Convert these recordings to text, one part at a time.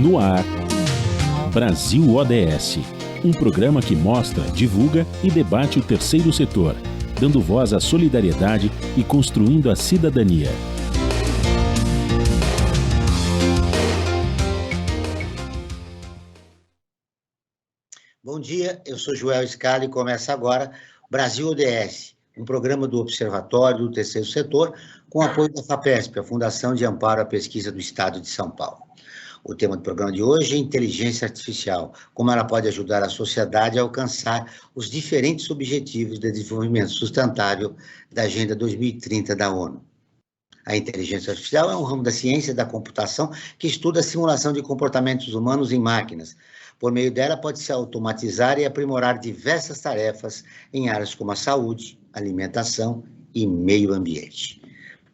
No ar, Brasil ODS, um programa que mostra, divulga e debate o terceiro setor, dando voz à solidariedade e construindo a cidadania. Bom dia, eu sou Joel Scala e começa agora Brasil ODS, um programa do Observatório do Terceiro Setor, com apoio da FAPESP, a Fundação de Amparo à Pesquisa do Estado de São Paulo. O tema do programa de hoje é inteligência artificial, como ela pode ajudar a sociedade a alcançar os diferentes objetivos de desenvolvimento sustentável da Agenda 2030 da ONU. A inteligência artificial é um ramo da ciência da computação que estuda a simulação de comportamentos humanos em máquinas. Por meio dela, pode-se automatizar e aprimorar diversas tarefas em áreas como a saúde, alimentação e meio ambiente.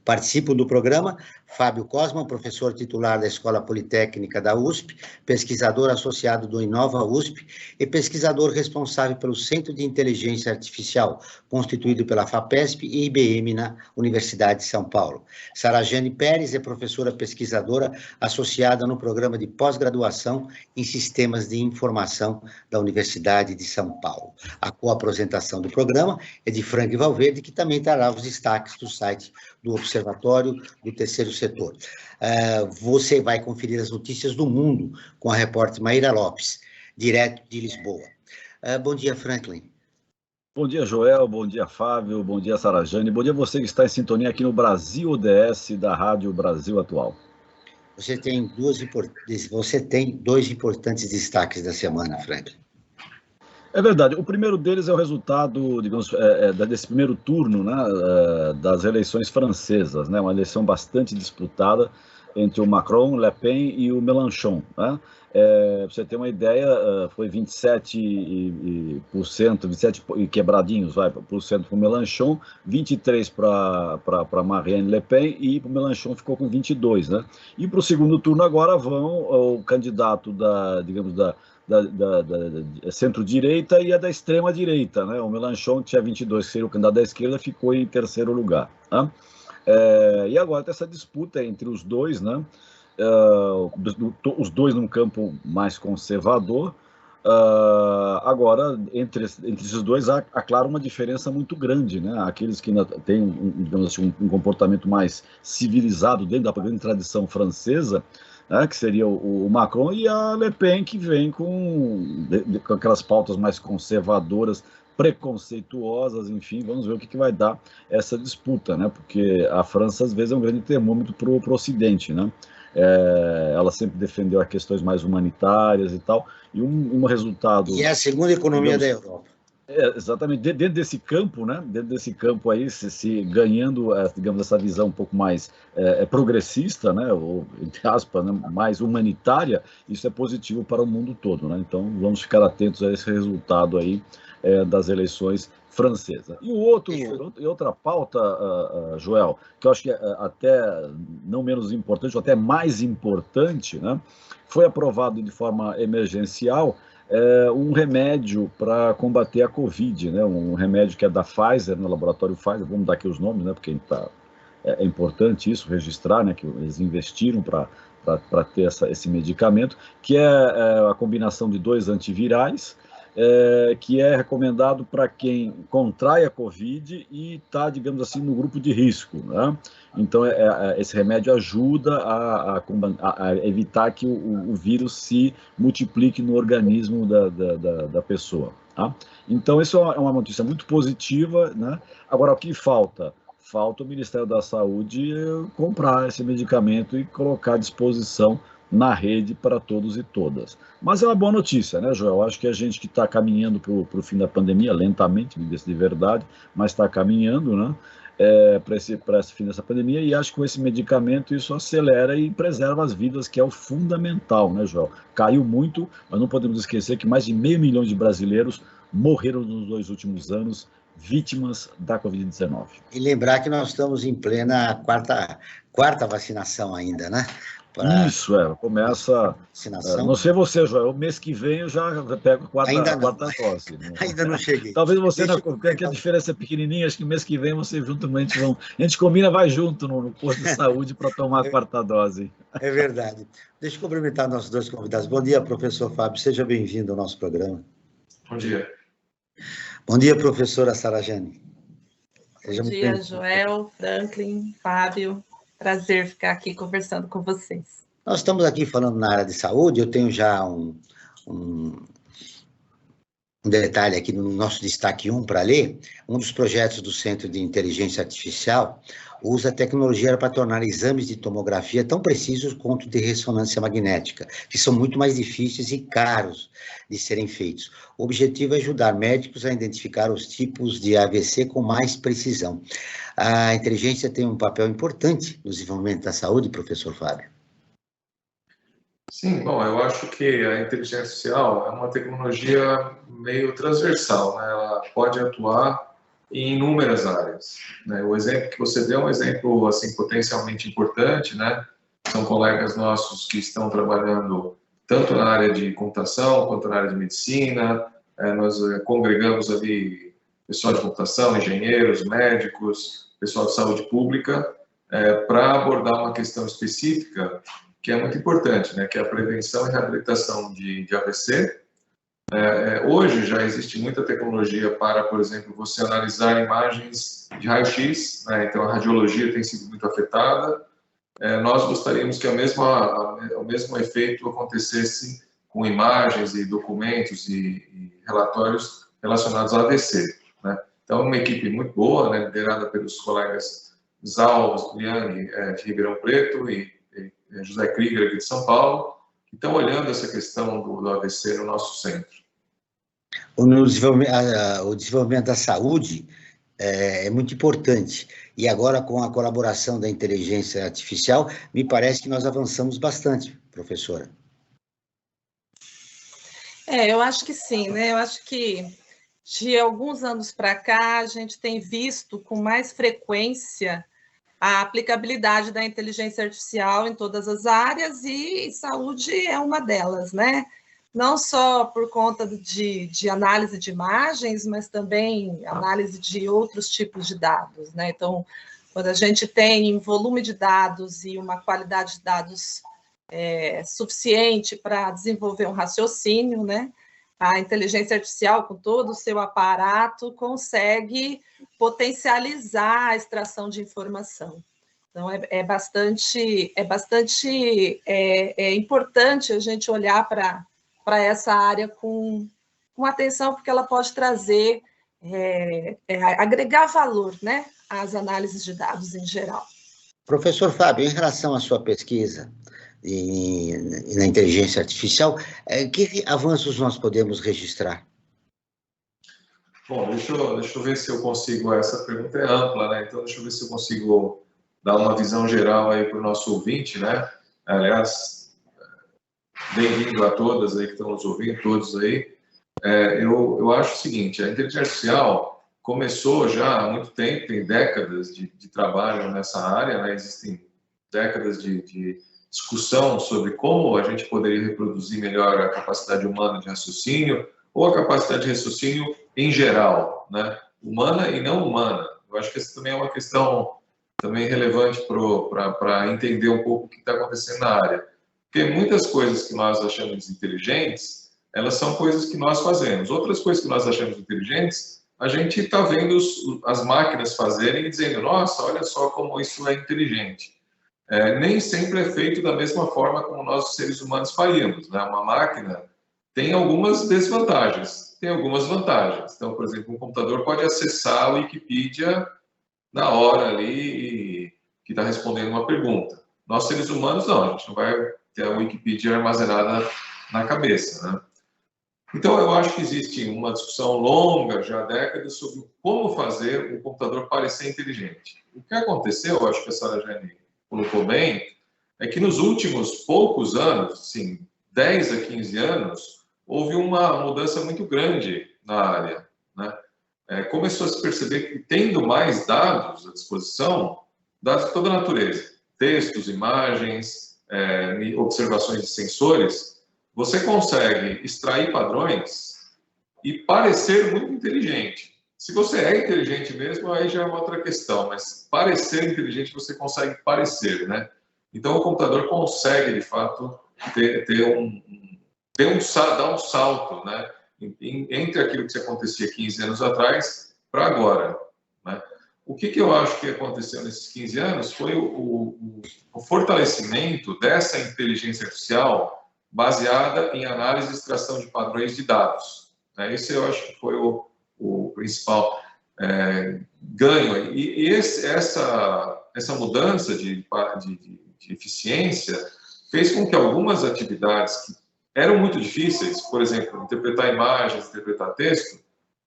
Participam do programa Fábio Cosman, professor titular da Escola Politécnica da USP, pesquisador associado do Inova USP e pesquisador responsável pelo Centro de Inteligência Artificial, constituído pela FAPESP e IBM na Universidade de São Paulo. Sarajane Pérez é professora pesquisadora associada no programa de pós-graduação em Sistemas de Informação da Universidade de São Paulo. A co-apresentação do programa é de Frank Valverde, que também trará os destaques do site do Observatório do Terceiro Setor. Você vai conferir as notícias do mundo com a repórter Maíra Lopes, direto de Lisboa. Bom dia, Franklin. Bom dia, Joel. Bom dia, Fábio. Bom dia, Sarajane. Bom dia você que está em sintonia aqui no Brasil ODS da Rádio Brasil Atual. Você tem dois importantes destaques da semana, Franklin. É verdade. O primeiro deles é o resultado, digamos, desse primeiro turno, né, das eleições francesas, né, uma eleição bastante disputada entre o Macron, Le Pen e o Mélenchon, né? Para você ter uma ideia, foi 27% e quebradinhos, por cento para o Mélenchon, 23% para Marine Le Pen e para o Mélenchon ficou com 22%, né? E para o segundo turno agora vão o candidato da centro-direita e a da extrema-direita, né? O Mélenchon tinha 22%, que seria o candidato da esquerda, ficou em terceiro lugar, né? E agora tem essa disputa entre os dois, né? Os dois num campo mais conservador. Agora, entre esses dois, há claro, uma diferença muito grande, né? Aqueles que têm, digamos assim, um comportamento mais civilizado dentro da grande tradição francesa, né, que seria o Macron, e a Le Pen, que vem com aquelas pautas mais conservadoras, preconceituosas, enfim, vamos ver o que vai dar essa disputa, né? Porque a França, às vezes, é um grande termômetro para o Ocidente, né? Ela sempre defendeu as questões mais humanitárias e tal, e um resultado... E é a segunda economia da Europa. Exatamente, dentro desse campo, né? Dentro desse campo aí, se ganhando, digamos, essa visão um pouco mais progressista, né? Ou, entre aspas, né? Mais humanitária, isso é positivo para o mundo todo, né? Então, vamos ficar atentos a esse resultado aí das eleições francesas. E outra pauta, Joel, que eu acho que é até não menos importante, ou até mais importante, né? Foi aprovado de forma emergencial um remédio para combater a Covid, né? Um remédio que é da Pfizer, no laboratório Pfizer, vamos dar aqui os nomes, né? Porque é importante isso, registrar, né? Que eles investiram para ter esse medicamento, que é a combinação de dois antivirais, que é recomendado para quem contrai a Covid e está, digamos assim, no grupo de risco, né? Então, esse remédio ajuda a evitar que o vírus se multiplique no organismo da pessoa, tá? Então, isso é uma notícia muito positiva, né? Agora, o que falta? Falta o Ministério da Saúde comprar esse medicamento e colocar à disposição na rede para todos e todas. Mas é uma boa notícia, né, Joel? Acho que a gente que está caminhando para o fim da pandemia, lentamente, de verdade, mas está caminhando, né, para esse fim dessa pandemia, e acho que com esse medicamento isso acelera e preserva as vidas, que é o fundamental, né, Joel? Caiu muito, mas não podemos esquecer que mais de 500 mil de brasileiros morreram nos 2 últimos anos, vítimas da Covid-19. E lembrar que nós estamos em plena quarta vacinação ainda, né? Isso, começa... Vacinação. Não sei você, Joel, o mês que vem eu já pego a quarta dose. Né? Ainda não cheguei. Talvez você, que a diferença é pequenininha, acho que mês que vem você juntamente vão... A gente combina, vai junto no posto de saúde para tomar a quarta dose. É verdade. Deixa eu cumprimentar nossos dois convidados. Bom dia, professor Fábio, seja bem-vindo ao nosso programa. Bom dia. Bom dia, professora Sarajane. Bom dia, Joel, Franklin, Fábio. Prazer ficar aqui conversando com vocês. Nós estamos aqui falando na área de saúde, eu tenho já um detalhe aqui no nosso destaque 1 para ler. Um dos projetos do Centro de Inteligência Artificial usa a tecnologia para tornar exames de tomografia tão precisos quanto de ressonância magnética, que são muito mais difíceis e caros de serem feitos. O objetivo é ajudar médicos a identificar os tipos de AVC com mais precisão. A inteligência tem um papel importante no desenvolvimento da saúde, professor Fábio. Sim, bom, eu acho que a inteligência artificial é uma tecnologia meio transversal, né? Ela pode atuar em inúmeras áreas, né? O exemplo que você deu é um exemplo assim potencialmente importante, né? São colegas nossos que estão trabalhando tanto na área de computação quanto na área de medicina. Nós congregamos ali pessoal de computação, engenheiros, médicos, pessoal de saúde pública, para abordar uma questão específica que é muito importante, né? Que é a prevenção e reabilitação de AVC. Hoje já existe muita tecnologia para, por exemplo, você analisar imagens de raio-x, né? Então a radiologia tem sido muito afetada. Nós gostaríamos que o mesmo efeito acontecesse com imagens e documentos e relatórios relacionados ao AVC, né? Então, uma equipe muito boa, né? Liderada pelos colegas Zal Liang, de Ribeirão Preto, e José Krieger, aqui de São Paulo, que estão olhando essa questão do AVC no nosso centro. O desenvolvimento da saúde é muito importante. E agora, com a colaboração da inteligência artificial, me parece que nós avançamos bastante, professora. Eu acho que sim, né? Eu acho que de alguns anos para cá, a gente tem visto com mais frequência a aplicabilidade da inteligência artificial em todas as áreas, e saúde é uma delas, né? Não só por conta de análise de imagens, mas também análise de outros tipos de dados, né? Então, quando a gente tem volume de dados e uma qualidade de dados suficiente para desenvolver um raciocínio, né? A inteligência artificial, com todo o seu aparato, consegue potencializar a extração de informação. Então, é bastante importante a gente olhar para essa área com atenção, porque ela pode trazer, agregar valor, né, às análises de dados em geral. Professor Fábio, em relação à sua pesquisa na inteligência artificial, que avanços nós podemos registrar? Bom, deixa eu ver se eu consigo, essa pergunta é ampla, né? Então, deixa eu ver se eu consigo dar uma visão geral aí para o nosso ouvinte, né? Aliás, bem-vindo a todas aí que estão nos ouvindo, todos aí. Eu acho o seguinte, a inteligência artificial começou já há muito tempo, tem décadas de trabalho nessa área, né? Existem décadas de discussão sobre como a gente poderia reproduzir melhor a capacidade humana de raciocínio, ou a capacidade de raciocínio em geral, né? Humana e não humana. Eu acho que essa também é uma questão também relevante para entender um pouco o que está acontecendo na área. Porque muitas coisas que nós achamos inteligentes, elas são coisas que nós fazemos. Outras coisas que nós achamos inteligentes, a gente está vendo as máquinas fazerem e dizendo, nossa, olha só como isso é inteligente. Nem sempre é feito da mesma forma como nós, seres humanos, faríamos, né? Uma máquina tem algumas desvantagens, tem algumas vantagens. Então, por exemplo, um computador pode acessar a Wikipedia na hora ali que está respondendo uma pergunta. Nós, seres humanos, não, a gente não vai ter a Wikipedia armazenada na cabeça, né? Então, eu acho que existe uma discussão longa, já há décadas, sobre como fazer o computador parecer inteligente. O que aconteceu, eu acho que a Sarajane colocou bem, é que nos últimos poucos anos, assim, 10 a 15 anos, houve uma mudança muito grande na área, né? Começou a se perceber que, tendo mais dados à disposição, dados de toda a natureza, textos, imagens, observações de sensores, você consegue extrair padrões e parecer muito inteligente. Se você é inteligente mesmo, aí já é uma outra questão, mas parecer inteligente você consegue parecer, né? Então o computador consegue, de fato, dar um salto, né? Entre aquilo que acontecia 15 anos atrás para agora, né? O que eu acho que aconteceu nesses 15 anos foi o fortalecimento dessa inteligência artificial baseada em análise e extração de padrões de dados, né? Esse eu acho que foi o principal ganho. E essa mudança de eficiência fez com que algumas atividades que eram muito difíceis, por exemplo, interpretar imagens, interpretar texto,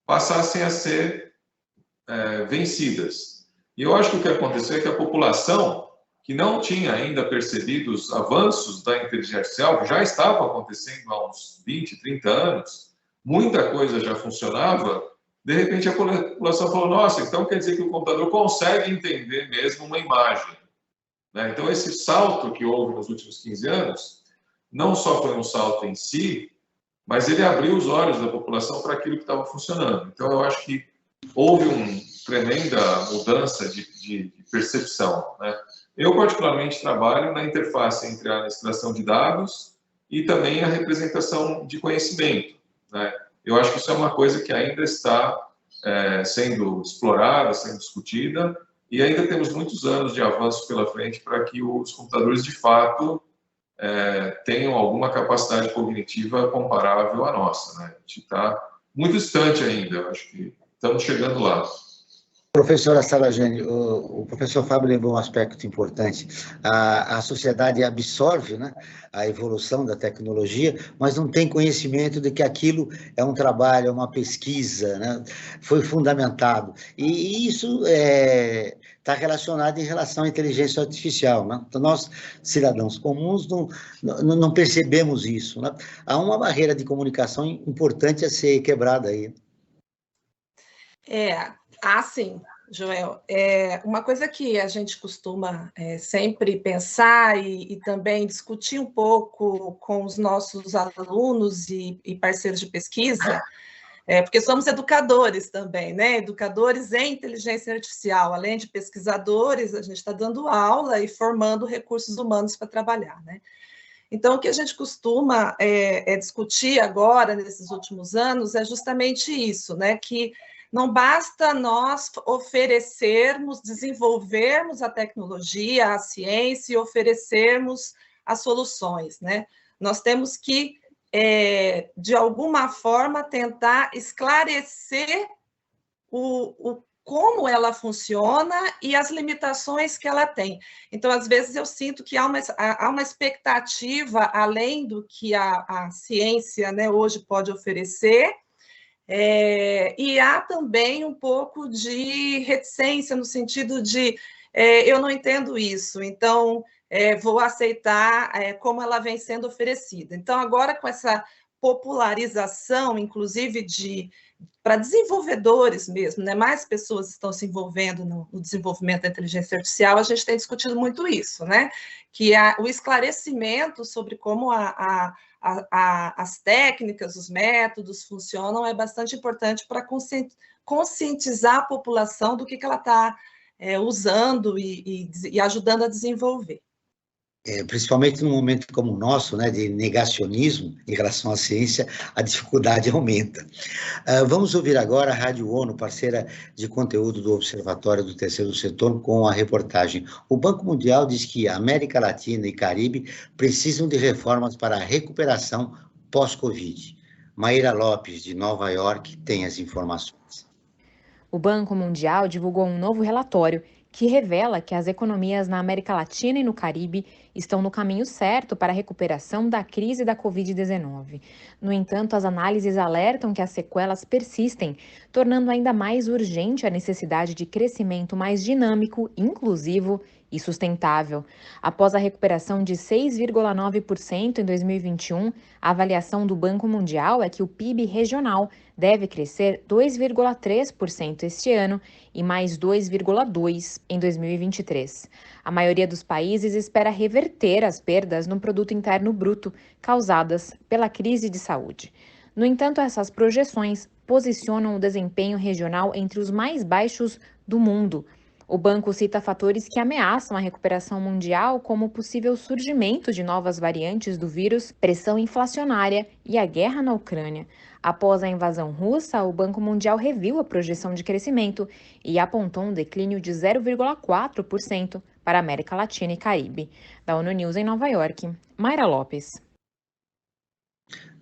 passassem a ser vencidas. E eu acho que o que aconteceu é que a população, que não tinha ainda percebido os avanços da inteligência artificial, que já estavam acontecendo há uns 20, 30 anos, muita coisa já funcionava, de repente a população falou, nossa, então quer dizer que o computador consegue entender mesmo uma imagem, né? Então esse salto que houve nos últimos 15 anos, não só foi um salto em si, mas ele abriu os olhos da população para aquilo que estava funcionando. Então eu acho que houve uma tremenda mudança de percepção, né? Eu particularmente trabalho na interface entre a extração de dados e também a representação de conhecimento, né? Eu acho que isso é uma coisa que ainda está sendo explorada, sendo discutida, e ainda temos muitos anos de avanço pela frente para que os computadores, de fato, tenham alguma capacidade cognitiva comparável à nossa, né? A gente está muito distante ainda, eu acho que estamos chegando lá. Professora Sarajane, o professor Fábio lembrou um aspecto importante. A sociedade absorve, né, a evolução da tecnologia, mas não tem conhecimento de que aquilo é um trabalho, é uma pesquisa, né, foi fundamentado. E isso está relacionado em relação à inteligência artificial, né? Então, nós, cidadãos comuns, não percebemos isso, né? Há uma barreira de comunicação importante a ser quebrada aí. Sim, Joel. Uma coisa que a gente costuma sempre pensar e também discutir um pouco com os nossos alunos e parceiros de pesquisa, porque somos educadores também, né? Educadores em inteligência artificial. Além de pesquisadores, a gente está dando aula e formando recursos humanos para trabalhar, né? Então, o que a gente costuma discutir agora, nesses últimos anos, é justamente isso, né? Que não basta nós oferecermos, desenvolvermos a tecnologia, a ciência e oferecermos as soluções, né? Nós temos que, de alguma forma, tentar esclarecer como ela funciona e as limitações que ela tem. Então, às vezes, eu sinto que há uma expectativa, além do que a ciência, né, hoje pode oferecer, e há também um pouco de reticência, no sentido de eu não entendo isso, então vou aceitar como ela vem sendo oferecida. Então, agora com essa popularização, inclusive para desenvolvedores mesmo, né? Mais pessoas estão se envolvendo no desenvolvimento da inteligência artificial, a gente tem discutido muito isso, né? Que o esclarecimento sobre como as técnicas, os métodos funcionam é bastante importante para conscientizar a população do que ela está usando e ajudando a desenvolver. Principalmente num momento como o nosso, né, de negacionismo em relação à ciência, a dificuldade aumenta. Vamos ouvir agora a Rádio ONU, parceira de conteúdo do Observatório do Terceiro Setor, com a reportagem. O Banco Mundial diz que a América Latina e Caribe precisam de reformas para a recuperação pós-Covid. Maíra Lopes, de Nova York, tem as informações. O Banco Mundial divulgou um novo relatório que revela que as economias na América Latina e no Caribe estão no caminho certo para a recuperação da crise da Covid-19. No entanto, as análises alertam que as sequelas persistem, tornando ainda mais urgente a necessidade de crescimento mais dinâmico, inclusivo e sustentável. Após a recuperação de 6,9% em 2021, a avaliação do Banco Mundial é que o PIB regional deve crescer 2,3% este ano e mais 2,2% em 2023. A maioria dos países espera reverter as perdas no produto interno bruto causadas pela crise de saúde. No entanto, essas projeções posicionam o desempenho regional entre os mais baixos do mundo. O banco cita fatores que ameaçam a recuperação mundial, como o possível surgimento de novas variantes do vírus, pressão inflacionária e a guerra na Ucrânia. Após a invasão russa, o Banco Mundial reviu a projeção de crescimento e apontou um declínio de 0,4% para a América Latina e Caribe. Da ONU News em Nova York, Mayra Lopes.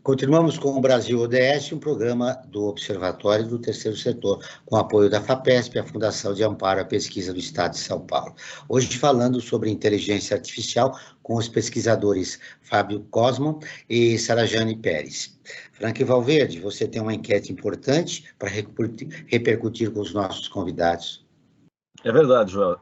Continuamos com o Brasil ODS, um programa do Observatório do Terceiro Setor, com apoio da FAPESP, a Fundação de Amparo à Pesquisa do Estado de São Paulo. Hoje falando sobre inteligência artificial com os pesquisadores Fábio Cosmo e Sarajane Pérez. Frank Valverde, você tem uma enquete importante para repercutir com os nossos convidados. É verdade, Joel.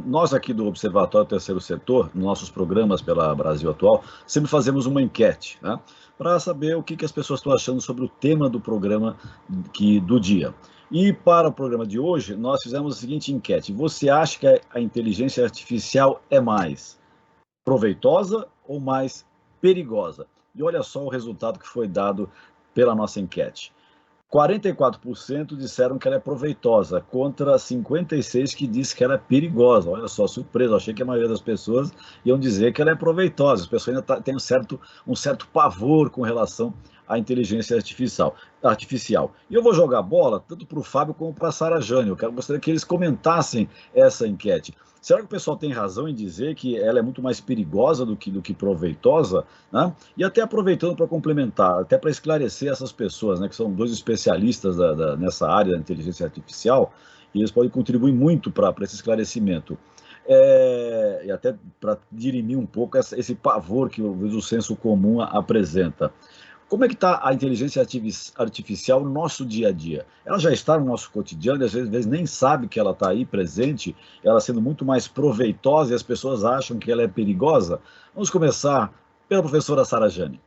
Nós aqui do Observatório do Terceiro Setor, nos nossos programas pela Brasil Atual, sempre fazemos uma enquete, né, para saber o que as pessoas estão achando sobre o tema do programa do dia. E para o programa de hoje, nós fizemos a seguinte enquete: você acha que a inteligência artificial é mais proveitosa ou mais perigosa? E olha só o resultado que foi dado pela nossa enquete. 44% disseram que ela é proveitosa, contra 56% que disse que ela é perigosa. Olha só, surpresa, eu achei que a maioria das pessoas iam dizer que ela é proveitosa. As pessoas ainda têm um certo pavor com relação à inteligência artificial. E eu vou jogar a bola tanto para o Fábio como para a Sarajane. Gostaria que eles comentassem essa enquete. Será que o pessoal tem razão em dizer que ela é muito mais perigosa do que proveitosa? Né? E até aproveitando para complementar, até para esclarecer essas pessoas, né, que são dois especialistas nessa área da inteligência artificial, e eles podem contribuir muito para esse esclarecimento. E até para dirimir um pouco esse pavor que o senso comum apresenta. Como é que está a inteligência artificial no nosso dia a dia? Ela já está no nosso cotidiano e às vezes nem sabe que ela está aí presente, ela sendo muito mais proveitosa e as pessoas acham que ela é perigosa? Vamos começar pela professora Sarajane.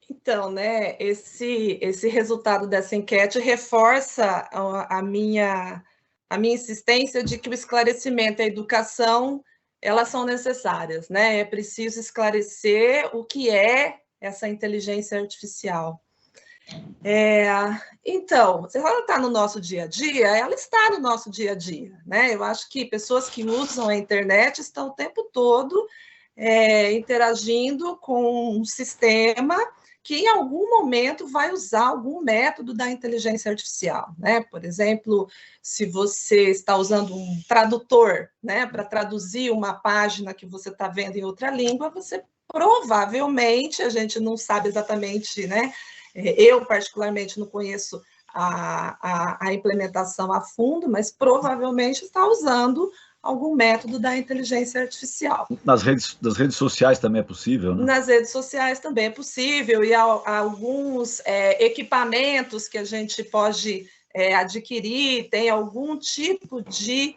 Então, né, esse resultado dessa enquete reforça a minha insistência de que o esclarecimento e a educação, elas são necessárias, né? É preciso esclarecer o que é essa inteligência artificial. Então, se ela está no nosso dia a dia, ela está no nosso dia a dia, né? Eu acho que pessoas que usam a internet estão o tempo todo interagindo com um sistema que em algum momento vai usar algum método da inteligência artificial, né? Por exemplo, se você está usando um tradutor, né, para traduzir uma página que você está vendo em outra língua, você provavelmente, a gente não sabe exatamente, né? Eu particularmente não conheço a implementação a fundo, mas provavelmente está usando algum método da inteligência artificial. Nas redes sociais também é possível, né? Nas redes sociais também é possível, e há alguns equipamentos que a gente pode adquirir, tem algum tipo de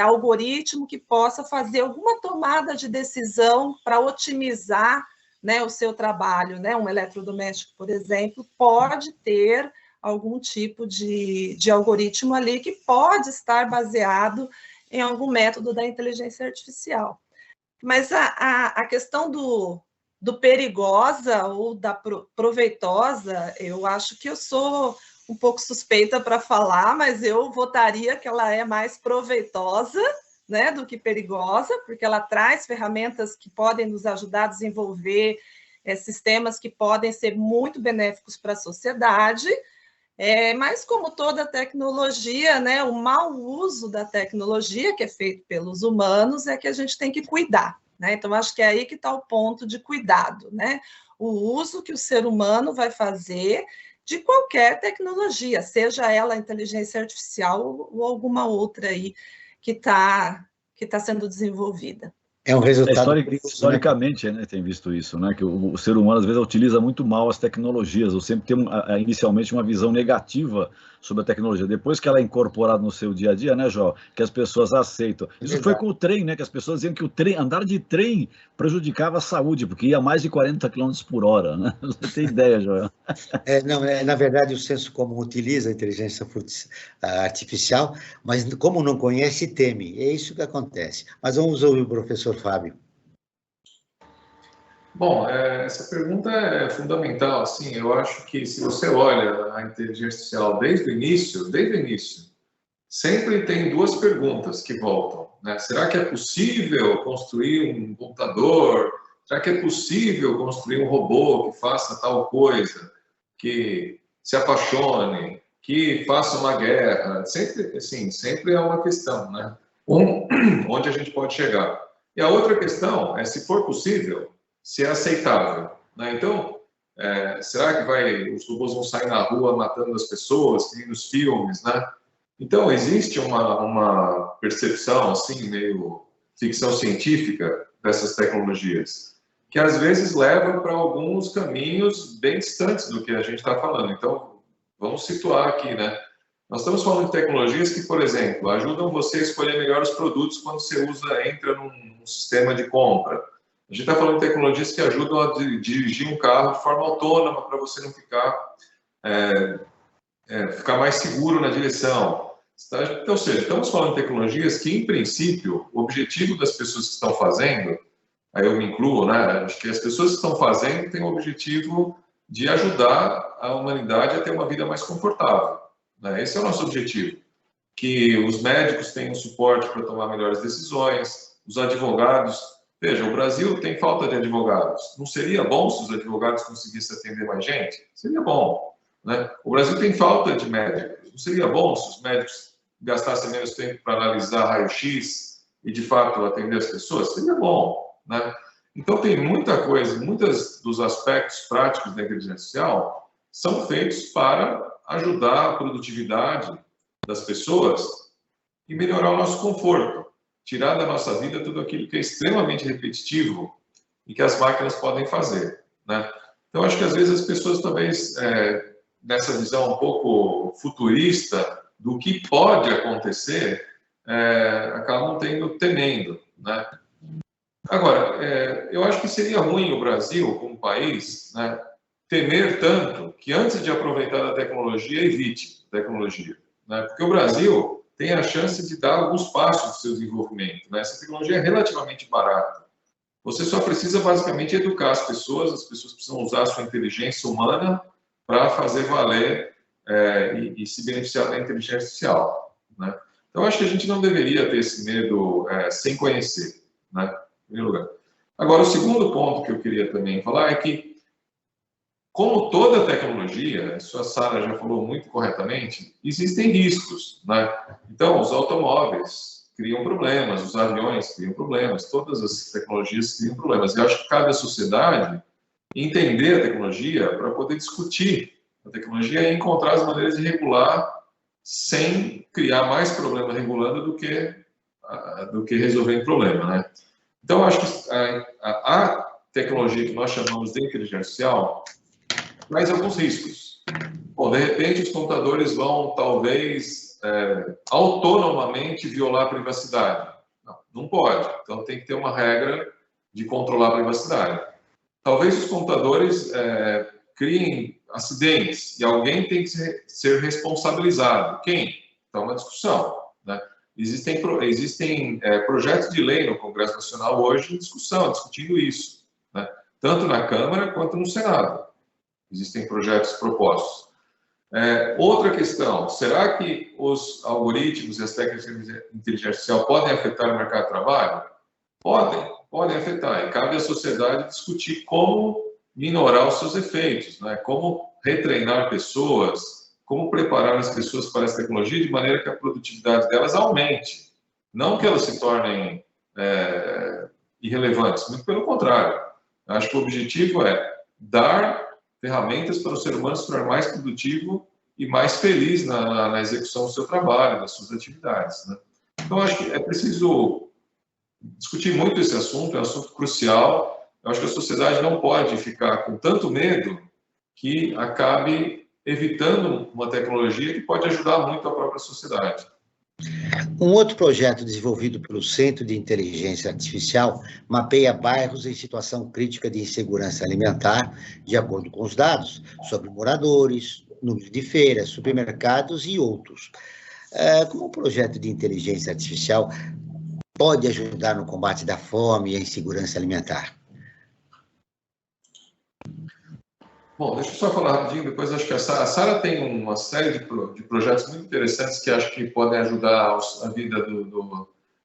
algoritmo que possa fazer alguma tomada de decisão para otimizar, né, o seu trabalho, né? Um eletrodoméstico, por exemplo, pode ter algum tipo de algoritmo ali que pode estar baseado em algum método da inteligência artificial. Mas a questão do perigosa ou da proveitosa, eu acho que eu sou um pouco suspeita para falar, mas eu votaria que ela é mais proveitosa, né, do que perigosa, porque ela traz ferramentas que podem nos ajudar a desenvolver sistemas que podem ser muito benéficos para a sociedade. Mas como toda tecnologia, né, o mau uso da tecnologia, que é feito pelos humanos, é que a gente tem que cuidar, né? Então, acho que é aí que está o ponto de cuidado, né? O uso que o ser humano vai fazer de qualquer tecnologia, seja ela a inteligência artificial ou alguma outra aí que tá sendo desenvolvida. É um resultado... Historicamente, né, tem visto isso, né, que o ser humano, às vezes, utiliza muito mal as tecnologias, ou sempre tem inicialmente uma visão negativa sobre a tecnologia. Depois que ela é incorporada no seu dia a dia, né, Jó, que as pessoas aceitam. Isso foi com o trem, né, que as pessoas diziam que andar de trem prejudicava a saúde, porque ia mais de 40 km por hora, né? Você tem ideia, Jó? Na verdade, o senso comum utiliza a inteligência artificial, mas como não conhece, teme. É isso que acontece. Mas vamos ouvir o professor Fábio. Bom, essa pergunta é fundamental. Assim, eu acho que se você olha a inteligência artificial desde o início, sempre tem duas perguntas que voltam, né? Será que é possível construir um computador? Será que é possível construir um robô que faça tal coisa, que se apaixone, que faça uma guerra? Sempre é uma questão, né? Onde a gente pode chegar. E a outra questão é, se for possível, se é aceitável, né? Então, será que os robôs vão sair na rua matando as pessoas, que nem nos filmes, né? Então, existe uma percepção, assim, meio ficção científica dessas tecnologias, que às vezes leva para alguns caminhos bem distantes do que a gente está falando. Então, vamos situar aqui, né? Nós estamos falando de tecnologias que, por exemplo, ajudam você a escolher melhor os produtos quando você entra num sistema de compra. A gente está falando de tecnologias que ajudam a dirigir um carro de forma autônoma para você não ficar mais seguro na direção. Então, ou seja, estamos falando de tecnologias que, em princípio, o objetivo das pessoas que estão fazendo, aí eu me incluo, né? Acho que as pessoas que estão fazendo têm o objetivo de ajudar a humanidade a ter uma vida mais confortável, né? Esse é o nosso objetivo. Que os médicos tenham suporte para tomar melhores decisões, os advogados... Veja, o Brasil tem falta de advogados. Não seria bom se os advogados conseguissem atender mais gente? Seria bom, né? O Brasil tem falta de médicos. Não seria bom se os médicos gastassem menos tempo para analisar raio-x e, de fato, atender as pessoas? Seria bom, né? Então, tem muita coisa, muitos dos aspectos práticos da inteligência artificial são feitos para ajudar a produtividade das pessoas e melhorar o nosso conforto. Tirar da nossa vida tudo aquilo que é extremamente repetitivo e que as máquinas podem fazer, né? Então, acho que às vezes as pessoas talvez, nessa visão um pouco futurista do que pode acontecer, acabam temendo, né? Agora, eu acho que seria ruim o Brasil, como país, né, temer tanto que antes de aproveitar a tecnologia, evite a tecnologia, né? Porque o Brasil tem a chance de dar alguns passos do seu desenvolvimento, né? Essa tecnologia é relativamente barata. Você só precisa, basicamente, educar as pessoas precisam usar a sua inteligência humana para fazer valer e se beneficiar da inteligência artificial, né? Então, acho que a gente não deveria ter esse medo sem conhecer, né? Em primeiro lugar. Agora, o segundo ponto que eu queria também falar é que, como toda tecnologia, isso a Sara já falou muito corretamente, existem riscos, né? Então, os automóveis criam problemas, os aviões criam problemas, todas as tecnologias criam problemas. Eu acho que cabe à sociedade entender a tecnologia para poder discutir a tecnologia e encontrar as maneiras de regular sem criar mais problema regulando do que resolvendo problema, né? Então, acho que a tecnologia que nós chamamos de inteligência artificial traz alguns riscos. Bom, de repente, os computadores vão, talvez, autonomamente violar a privacidade. Não pode. Então, tem que ter uma regra de controlar a privacidade. Talvez os computadores criem acidentes e alguém tem que ser responsabilizado. Quem? Então, é uma discussão, né? Existem projetos de lei no Congresso Nacional hoje em discussão, discutindo isso, né? Tanto na Câmara quanto no Senado. Existem projetos propostos. Outra questão, será que os algoritmos e as técnicas de inteligência artificial podem afetar o mercado de trabalho? Podem afetar. E cabe à sociedade discutir como minorar os seus efeitos, né? Como retreinar pessoas, como preparar as pessoas para essa tecnologia de maneira que a produtividade delas aumente. Não que elas se tornem irrelevantes, muito pelo contrário. Acho que o objetivo é dar ferramentas para o ser humano se tornar mais produtivo e mais feliz na execução do seu trabalho, das suas atividades, né? Então, acho que é preciso discutir muito esse assunto, é um assunto crucial. Eu acho que a sociedade não pode ficar com tanto medo que acabe evitando uma tecnologia que pode ajudar muito a própria sociedade. Um outro projeto desenvolvido pelo Centro de Inteligência Artificial mapeia bairros em situação crítica de insegurança alimentar, de acordo com os dados sobre moradores, número de feiras, supermercados e outros. Como o projeto de inteligência artificial pode ajudar no combate da fome e a insegurança alimentar? Bom, deixa eu só falar rapidinho, depois acho que a Sara tem uma série de projetos muito interessantes que acho que podem ajudar a vida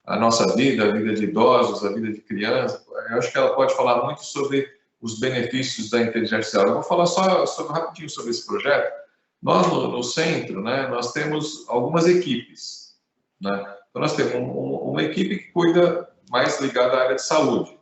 a nossa vida, a vida de idosos, a vida de crianças. Eu acho que ela pode falar muito sobre os benefícios da inteligência artificial. Eu vou falar só rapidinho sobre esse projeto. Nós, no centro, né, nós temos algumas equipes, né? Então, nós temos uma equipe que cuida mais ligada à área de saúde,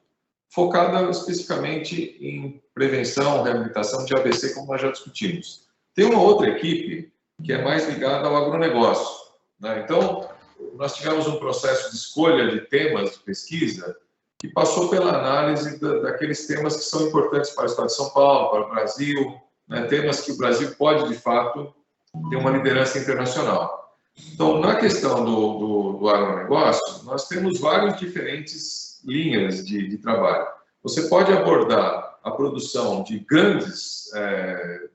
focada especificamente em prevenção, reabilitação de AVC, como nós já discutimos. Tem uma outra equipe que é mais ligada ao agronegócio, né? Então, nós tivemos um processo de escolha de temas de pesquisa que passou pela análise daqueles temas que são importantes para o Estado de São Paulo, para o Brasil, né? Temas que o Brasil pode, de fato, ter uma liderança internacional. Então, na questão do agronegócio, nós temos várias diferentes linhas de trabalho. Você pode abordar a produção de grandes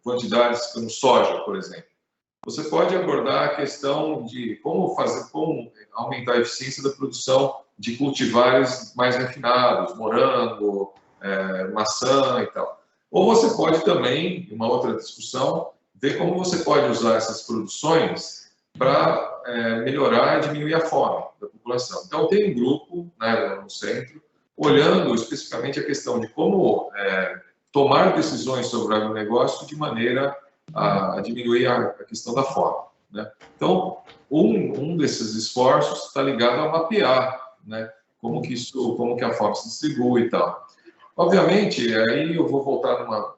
quantidades, como soja, por exemplo. Você pode abordar a questão de como aumentar a eficiência da produção de cultivares mais refinados, morango, maçã e tal. Ou você pode também, em uma outra discussão, ver como você pode usar essas produções para melhorar e diminuir a fome da população. Então, tem um grupo, né, no centro, olhando especificamente a questão de como tomar decisões sobre o agronegócio de maneira a diminuir a questão da fome, né? Então, um desses esforços está ligado a mapear, né, como que a fome se distribui e tal. Obviamente, aí eu vou voltar numa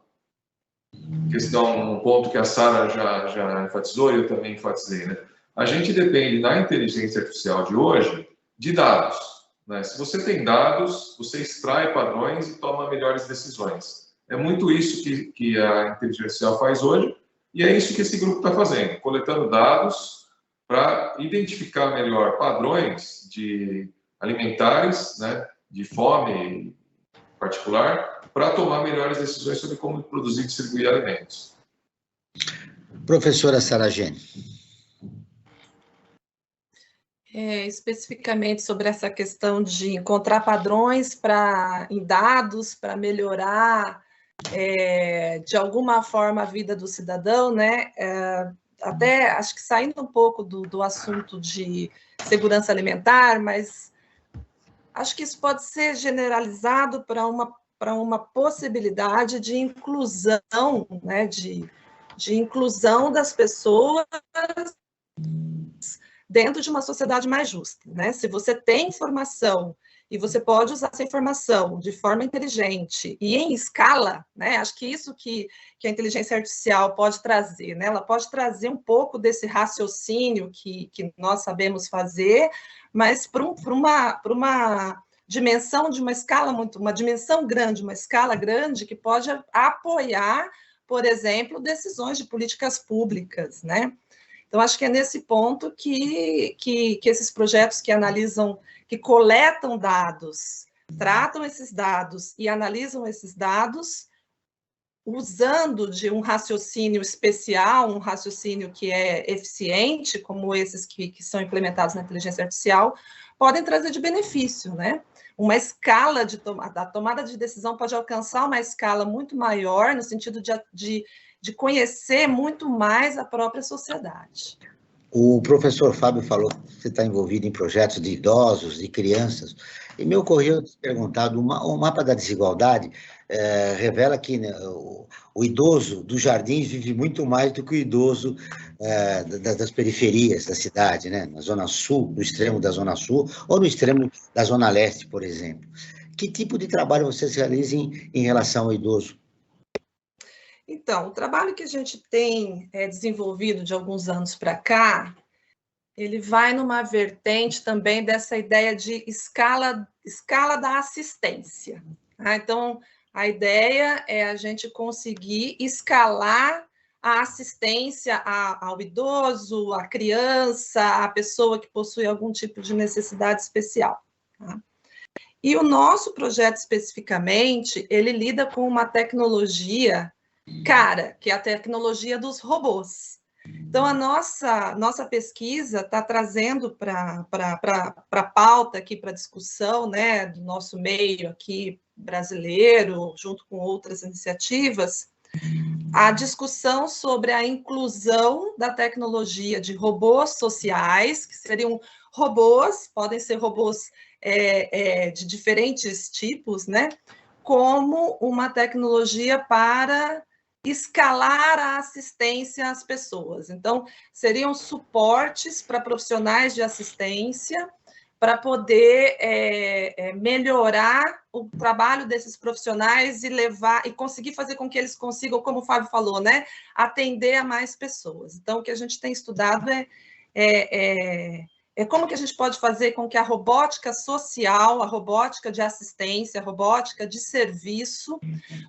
questão, um ponto que a Sara já enfatizou e eu também enfatizei, né? A gente depende, na inteligência artificial de hoje, de dados, né? Se você tem dados, você extrai padrões e toma melhores decisões. É muito isso que a inteligência artificial faz hoje, e é isso que esse grupo está fazendo, coletando dados para identificar melhor padrões alimentares, né, de fome em particular, para tomar melhores decisões sobre como produzir e distribuir alimentos. Professora Saragene. Especificamente sobre essa questão de encontrar padrões em dados para melhorar de alguma forma a vida do cidadão, né? Até acho que saindo um pouco do assunto de segurança alimentar, mas acho que isso pode ser generalizado para uma possibilidade de inclusão, né? De inclusão das pessoas dentro de uma sociedade mais justa, né? Se você tem informação e você pode usar essa informação de forma inteligente e em escala, né? Acho que isso que a inteligência artificial pode trazer, né? Ela pode trazer um pouco desse raciocínio que nós sabemos fazer, mas para uma dimensão de uma escala uma dimensão grande, uma escala grande que pode apoiar, por exemplo, decisões de políticas públicas, né? Então, acho que é nesse ponto que esses projetos que analisam, que coletam dados, tratam esses dados e analisam esses dados, usando de um raciocínio especial, um raciocínio que é eficiente, como esses que são implementados na inteligência artificial, podem trazer de benefício, né? Uma escala da tomada de decisão pode alcançar uma escala muito maior, no sentido de conhecer muito mais a própria sociedade. O professor Fábio falou que você está envolvido em projetos de idosos, de crianças, e me ocorreu te perguntar, o mapa da desigualdade revela que, né, o idoso dos jardins vive muito mais do que o idoso das periferias da cidade, né, na Zona Sul, no extremo da Zona Sul, ou no extremo da Zona Leste, por exemplo. Que tipo de trabalho vocês realizam em relação ao idoso? Então, o trabalho que a gente tem desenvolvido de alguns anos para cá ele vai numa vertente também dessa ideia de escala da assistência. Tá? Então, a ideia é a gente conseguir escalar a assistência ao idoso, à criança, à pessoa que possui algum tipo de necessidade especial. Tá? E o nosso projeto, especificamente, ele lida com uma tecnologia cara, que é a tecnologia dos robôs. Então, a nossa pesquisa está trazendo para a pauta aqui, para a discussão, né, do nosso meio aqui brasileiro, junto com outras iniciativas, a discussão sobre a inclusão da tecnologia de robôs sociais, que seriam robôs, podem ser robôs de diferentes tipos, né, como uma tecnologia para escalar a assistência às pessoas. Então, seriam suportes para profissionais de assistência, para poder melhorar o trabalho desses profissionais e conseguir fazer com que eles consigam, como o Fábio falou, né, atender a mais pessoas. Então, o que a gente tem estudado é como que a gente pode fazer com que a robótica social, a robótica de assistência, a robótica de serviço,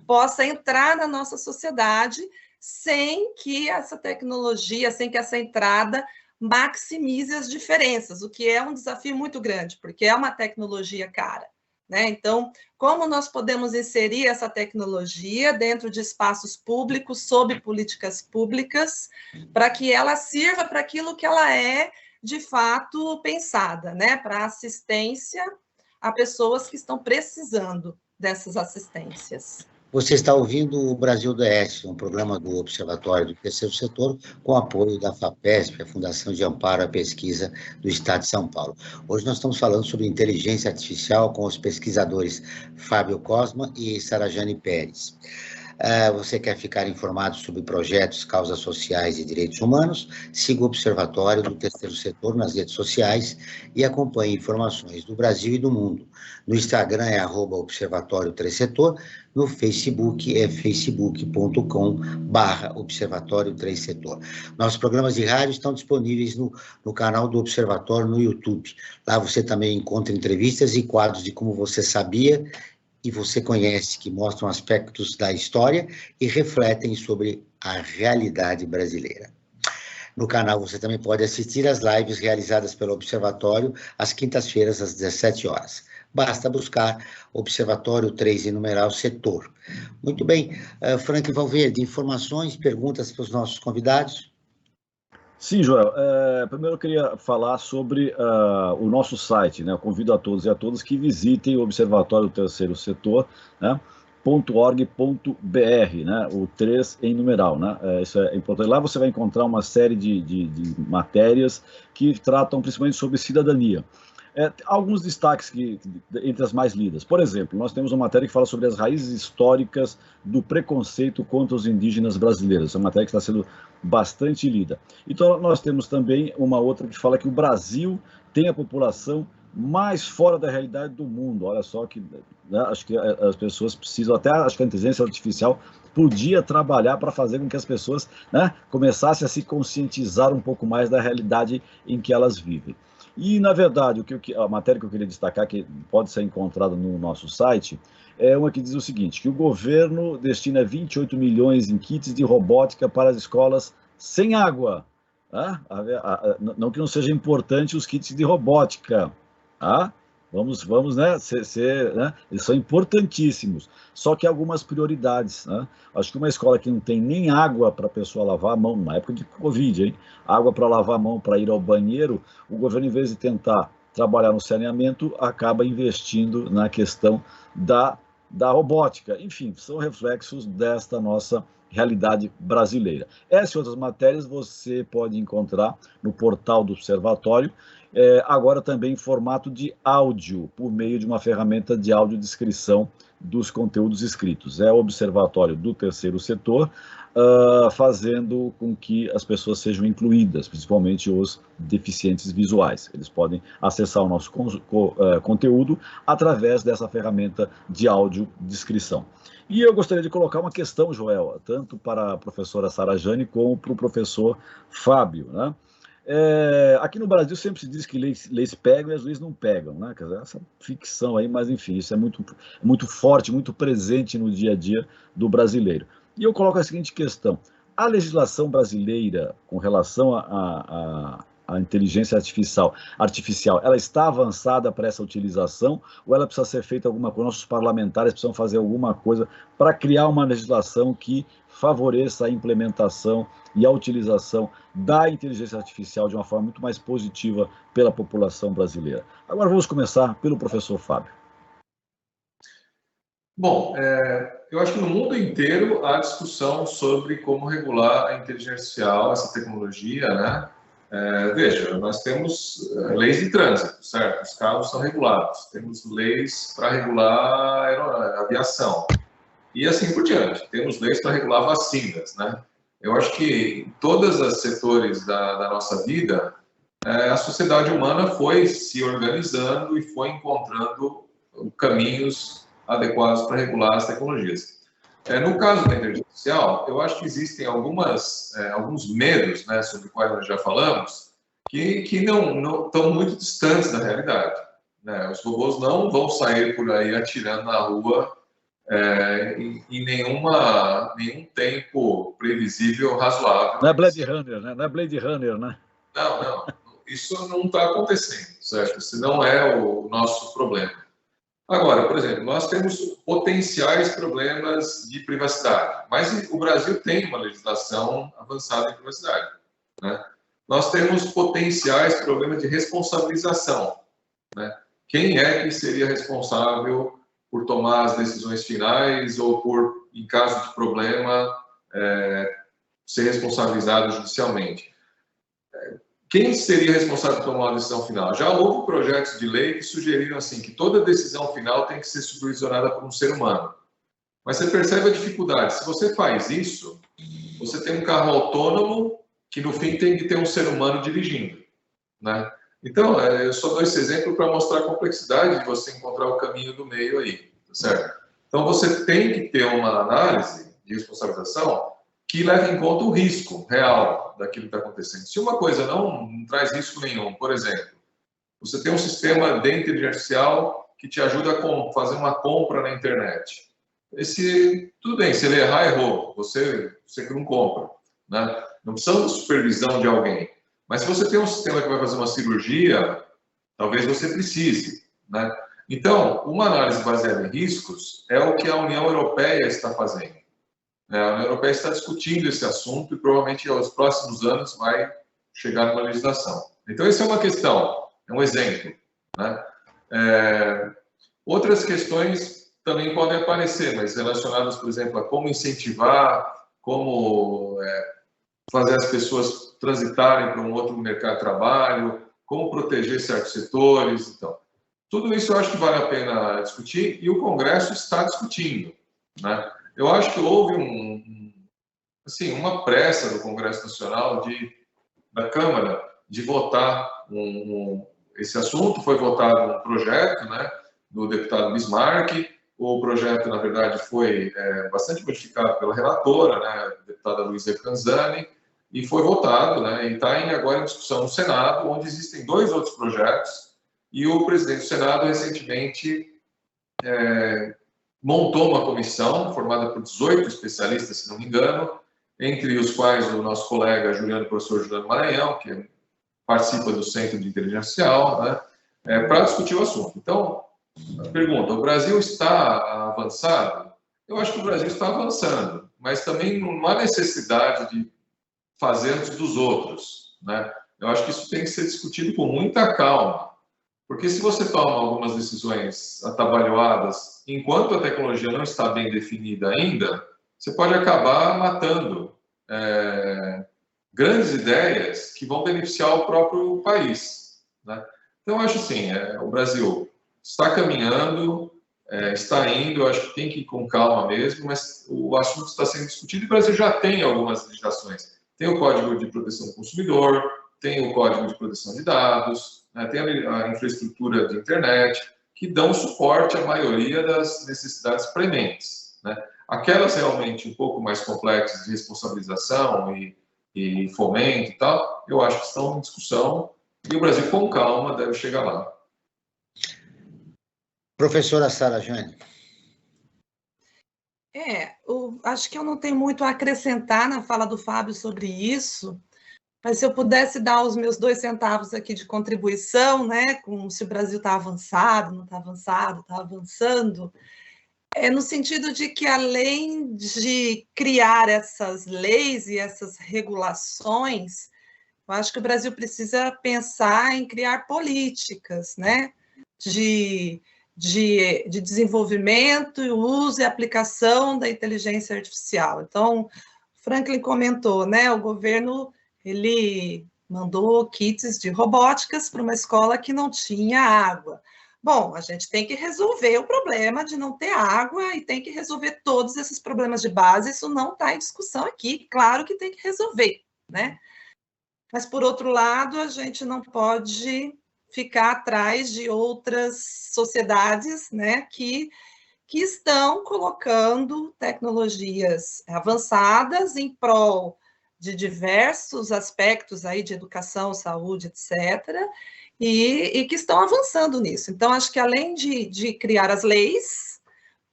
possa entrar na nossa sociedade sem que essa tecnologia, sem que essa entrada maximize as diferenças, o que é um desafio muito grande, porque é uma tecnologia cara. Né? Então, como nós podemos inserir essa tecnologia dentro de espaços públicos, sob políticas públicas, para que ela sirva para aquilo que ela é, de fato, pensada, né? Para assistência a pessoas que estão precisando dessas assistências. Você está ouvindo o Brasil ODS, um programa do Observatório do Terceiro Setor, com apoio da FAPESP, a Fundação de Amparo à Pesquisa do Estado de São Paulo. Hoje nós estamos falando sobre inteligência artificial com os pesquisadores Fábio Cosma e Sarajane Pérez. Você quer ficar informado sobre projetos, causas sociais e direitos humanos? Siga o Observatório do Terceiro Setor nas redes sociais e acompanhe informações do Brasil e do mundo. No Instagram é @Observatório Terceiro Setor, no Facebook é facebook.com/Observatório Terceiro Setor. Nossos programas de rádio estão disponíveis no canal do Observatório no YouTube. Lá você também encontra entrevistas e quadros de como você sabia e você conhece, que mostram aspectos da história e refletem sobre a realidade brasileira. No canal você também pode assistir às lives realizadas pelo Observatório às quintas-feiras, às 17 horas. Basta buscar Observatório 3 em numeral Setor. Muito bem. Frank Valverde, informações, perguntas para os nossos convidados? Sim, Joel. Primeiro eu queria falar sobre o nosso site, né? Eu convido a todos e a todas que visitem o Observatório do Terceiro Setor, né? .org.br, né? O 3 em numeral, né? Isso é importante. Lá você vai encontrar uma série de matérias que tratam principalmente sobre cidadania. Alguns destaques entre as mais lidas. Por exemplo, nós temos uma matéria que fala sobre as raízes históricas do preconceito contra os indígenas brasileiros. Essa matéria que está sendo bastante lida. Então, nós temos também uma outra que fala que o Brasil tem a população mais fora da realidade do mundo. Olha só que, né, acho que as pessoas precisam, até acho que a inteligência artificial podia trabalhar para fazer com que as pessoas, né, começassem a se conscientizar um pouco mais da realidade em que elas vivem. E, na verdade, a matéria que eu queria destacar, que pode ser encontrada no nosso site, é uma que diz o seguinte, que o governo destina 28 milhões em kits de robótica para as escolas sem água. Tá? Não que não seja importante os kits de robótica, tá? Vamos, né, né? Eles são importantíssimos, só que há algumas prioridades, né? Acho que uma escola que não tem nem água para a pessoa lavar a mão, na época de Covid, hein? Água para lavar a mão, para ir ao banheiro, o governo, em vez de tentar trabalhar no saneamento, acaba investindo na questão da robótica. Enfim, são reflexos desta nossa realidade brasileira. Essas e outras matérias você pode encontrar no portal do Observatório, agora também em formato de áudio, por meio de uma ferramenta de audiodescrição dos conteúdos escritos. É o Observatório do Terceiro Setor, fazendo com que as pessoas sejam incluídas, principalmente os deficientes visuais. Eles podem acessar o nosso conteúdo através dessa ferramenta de audiodescrição. E eu gostaria de colocar uma questão, Joel, tanto para a professora Sarajane como para o professor Fábio, né? Aqui no Brasil sempre se diz que leis pegam e as leis não pegam, né? Quer dizer, essa ficção aí, mas enfim, isso é muito forte, muito presente no dia a dia do brasileiro. E eu coloco a seguinte questão: a legislação brasileira com relação à inteligência artificial, ela está avançada para essa utilização ou ela precisa ser feita alguma coisa? Nossos parlamentares precisam fazer alguma coisa para criar uma legislação que favoreça a implementação e a utilização da inteligência artificial de uma forma muito mais positiva pela população brasileira. Agora vamos começar pelo professor Fábio. Bom, eu acho que no mundo inteiro há discussão sobre como regular a inteligência artificial, essa tecnologia, né? Veja, nós temos leis de trânsito, certo? Os carros são regulados, temos leis para regular a aviação e assim por diante. Temos leis para regular vacinas, né? Eu acho que em todos os setores da nossa vida, a sociedade humana foi se organizando e foi encontrando caminhos adequados para regular as tecnologias. No caso da inteligência artificial, eu acho que existem alguns medos, né, sobre os quais nós já falamos, que não estão muito distantes da realidade, né? Os robôs não vão sair por aí atirando na rua em nenhum tempo previsível razoável. Não é Blade Runner, né? Não é Blade Runner, né? Não. Isso não está acontecendo, certo? Esse não é o nosso problema. Agora, por exemplo, nós temos potenciais problemas de privacidade, mas o Brasil tem uma legislação avançada em privacidade, né? Nós temos potenciais problemas de responsabilização, né? Quem é que seria responsável por tomar as decisões finais ou por, em caso de problema, ser responsabilizado judicialmente? Quem seria responsável por tomar a decisão final? Já houve projetos de lei que sugeriram assim, que toda decisão final tem que ser supervisionada por um ser humano. Mas você percebe a dificuldade. Se você faz isso, você tem um carro autônomo que, no fim, tem que ter um ser humano dirigindo, né? Então, eu só dou esse exemplo para mostrar a complexidade de você encontrar o caminho do meio aí, certo? Então, você tem que ter uma análise de responsabilização que leve em conta o risco real daquilo que está acontecendo. Se uma coisa não traz risco nenhum, por exemplo, você tem um sistema de inteligência artificial que te ajuda a fazer uma compra na internet. Tudo bem, se ele errar, errou. Você que não compra, né? Não precisa de supervisão de alguém. Mas se você tem um sistema que vai fazer uma cirurgia, talvez você precise, né? Então, uma análise baseada em riscos é o que a União Europeia está fazendo. A União Europeia está discutindo esse assunto e provavelmente aos próximos anos vai chegar numa legislação. Então, essa é uma questão, é um exemplo, né? Outras questões também podem aparecer, mas relacionadas, por exemplo, a como incentivar, como fazer as pessoas transitarem para um outro mercado de trabalho, como proteger certos setores. Então, tudo isso eu acho que vale a pena discutir e o Congresso está discutindo, né? Eu acho que houve uma pressa do Congresso Nacional, da Câmara, de votar esse assunto. Foi votado um projeto, né, do deputado Bismarck. O projeto, na verdade, foi bastante modificado pela relatora, né, a deputada Luísa Canzani, e foi votado, né, e está agora em discussão no Senado, onde existem 2 outros projetos, e o presidente do Senado, recentemente, montou uma comissão formada por 18 especialistas, se não me engano, entre os quais o nosso colega professor Juliano Maranhão, que participa do Centro de Inteligência Artificial, né, para discutir o assunto. Então, a pergunta: o Brasil está avançado? Eu acho que o Brasil está avançando, mas também não há necessidade de fazer antes dos outros, né? Eu acho que isso tem que ser discutido com muita calma. Porque se você toma algumas decisões atabalhoadas, enquanto a tecnologia não está bem definida ainda, você pode acabar matando grandes ideias que vão beneficiar o próprio país, né? Então, eu acho assim, o Brasil está caminhando, está indo, eu acho que tem que ir com calma mesmo, mas o assunto está sendo discutido e o Brasil já tem algumas legislações. Tem o Código de Proteção do Consumidor, tem o Código de Proteção de Dados, tem a infraestrutura de internet, que dão suporte à maioria das necessidades prementes, né? Aquelas realmente um pouco mais complexas de responsabilização e e fomento e tal, eu acho que estão em discussão e o Brasil, com calma, deve chegar lá. Professora Sara Jane. Acho que eu não tenho muito a acrescentar na fala do Fábio sobre isso, mas se eu pudesse dar os meus 2 centavos aqui de contribuição, né, com se o Brasil está avançado, não está avançado, está avançando, no sentido de que, além de criar essas leis e essas regulações, eu acho que o Brasil precisa pensar em criar políticas, né, de desenvolvimento, uso e aplicação da inteligência artificial. Então, Franklin comentou, né, o governo ele mandou kits de robóticas para uma escola que não tinha água. Bom, a gente tem que resolver o problema de não ter água e tem que resolver todos esses problemas de base, isso não está em discussão aqui, claro que tem que resolver, né? Mas, por outro lado, a gente não pode ficar atrás de outras sociedades, né, que estão colocando tecnologias avançadas em prol de diversos aspectos aí de educação, saúde, etc., e que estão avançando nisso. Então, acho que, além de criar as leis,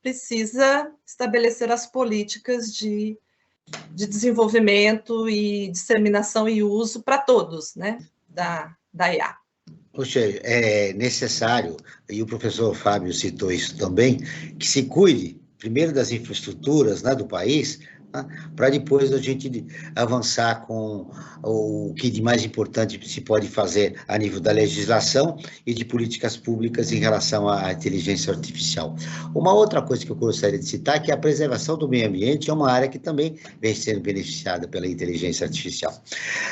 precisa estabelecer as políticas de desenvolvimento e disseminação e uso para todos, né, da IA. Poxa, é necessário, e o professor Fábio citou isso também, que se cuide primeiro das infraestruturas, né, do país, né, para depois a gente avançar com o que de mais importante se pode fazer a nível da legislação e de políticas públicas em relação à inteligência artificial. Uma outra coisa que eu gostaria de citar é que a preservação do meio ambiente é uma área que também vem sendo beneficiada pela inteligência artificial.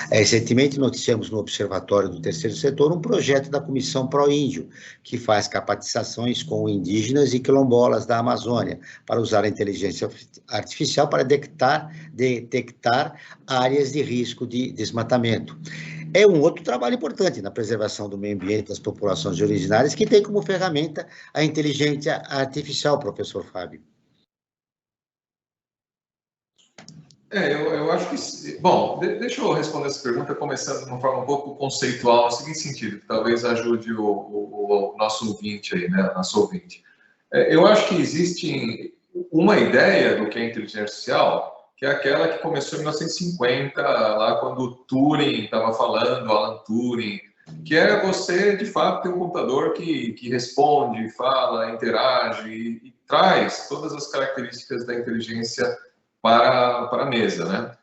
Recentemente noticiamos no Observatório do Terceiro Setor um projeto da Comissão Pró-Índio, que faz capacitações com indígenas e quilombolas da Amazônia para usar a inteligência artificial para detectar áreas de risco de desmatamento. É um outro trabalho importante na preservação do meio ambiente das populações originárias, que tem como ferramenta a inteligência artificial, professor Fábio. Eu acho que... Bom, deixa eu responder essa pergunta começando de uma forma um pouco conceitual, no seguinte sentido, que talvez ajude o nosso ouvinte aí, né, nosso ouvinte. Eu acho que existe uma ideia do que é inteligência artificial, que é aquela que começou em 1950, lá quando o Turing estava falando, Alan Turing, que é você, de fato, ter um computador que responde, fala, interage e traz todas as características da inteligência para a mesa, né?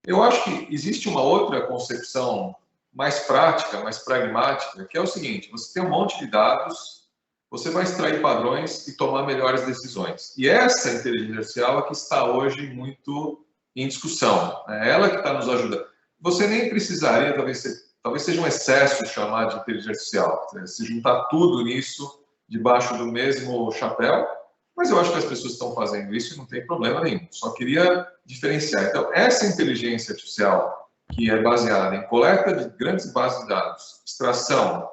Eu acho que existe uma outra concepção mais prática, mais pragmática, que é o seguinte: você tem um monte de dados, você vai extrair padrões e tomar melhores decisões. E essa inteligência artificial é que está hoje muito em discussão. É ela que está nos ajudando. Você nem precisaria, talvez seja um excesso chamar de inteligência artificial, se juntar tudo nisso debaixo do mesmo chapéu, mas eu acho que as pessoas estão fazendo isso e não tem problema nenhum. Só queria diferenciar. Então, essa inteligência artificial, que é baseada em coleta de grandes bases de dados, extração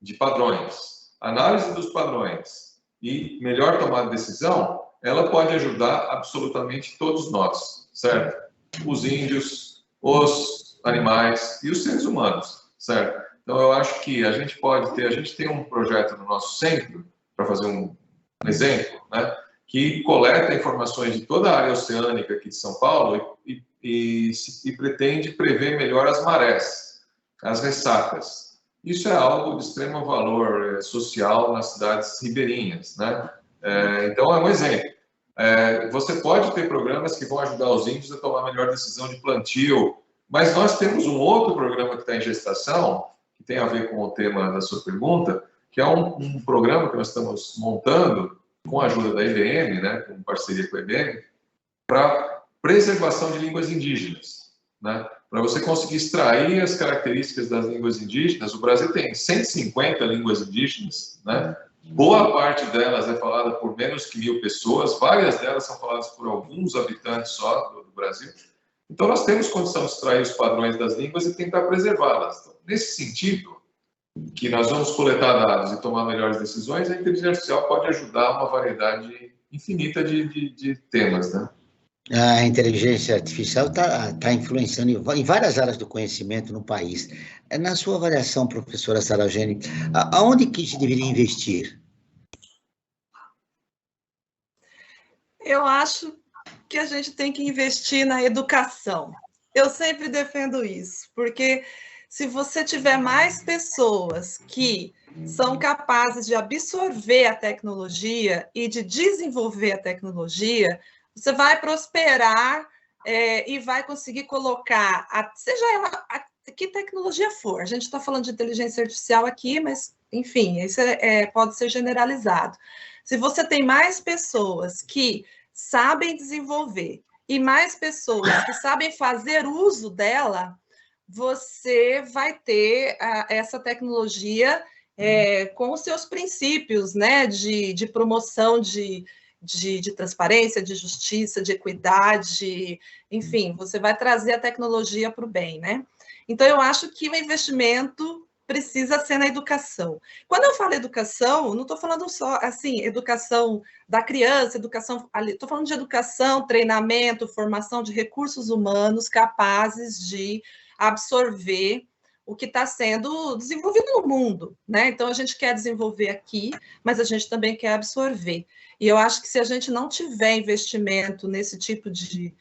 de padrões, análise dos padrões e melhor tomada de decisão, ela pode ajudar absolutamente todos nós, certo? Os índios, os animais e os seres humanos, certo? Então, eu acho que a gente tem um projeto no nosso centro, para fazer um exemplo, né, que coleta informações de toda a área oceânica aqui de São Paulo e pretende prever melhor as marés, as ressacas. Isso é algo de extremo valor social nas cidades ribeirinhas, né? Então, é um exemplo. Você pode ter programas que vão ajudar os índios a tomar a melhor decisão de plantio, mas nós temos um outro programa que está em gestação, que tem a ver com o tema da sua pergunta, que é um programa que nós estamos montando com a ajuda da IBM, né, com parceria com a IBM, para preservação de línguas indígenas, né? Para você conseguir extrair as características das línguas indígenas. O Brasil tem 150 línguas indígenas, né? Boa parte delas é falada por menos que 1.000 pessoas, várias delas são faladas por alguns habitantes só do Brasil. Então, nós temos condição de extrair os padrões das línguas e tentar preservá-las. Então, nesse sentido, que nós vamos coletar dados e tomar melhores decisões, a inteligência artificial pode ajudar uma variedade infinita de temas, né? A inteligência artificial está influenciando em várias áreas do conhecimento no país. Na sua avaliação, professora Sarageni, aonde que se deveria investir? Eu acho que a gente tem que investir na educação. Eu sempre defendo isso, porque se você tiver mais pessoas que são capazes de absorver a tecnologia e de desenvolver a tecnologia, você vai prosperar e vai conseguir colocar, seja ela que tecnologia for. A gente está falando de inteligência artificial aqui, mas, enfim, isso pode ser generalizado. Se você tem mais pessoas que sabem desenvolver e mais pessoas que sabem fazer uso dela, você vai ter essa tecnologia com os seus princípios, né, de promoção de transparência, de justiça, de equidade, enfim, você vai trazer a tecnologia para o bem, né? Então, eu acho que o investimento precisa ser na educação. Quando eu falo educação, não estou falando só, assim, educação da criança, educação, estou falando de educação, treinamento, formação de recursos humanos capazes de absorver o que está sendo desenvolvido no mundo, né? Então, a gente quer desenvolver aqui, mas a gente também quer absorver. E eu acho que se a gente não tiver investimento nesse tipo de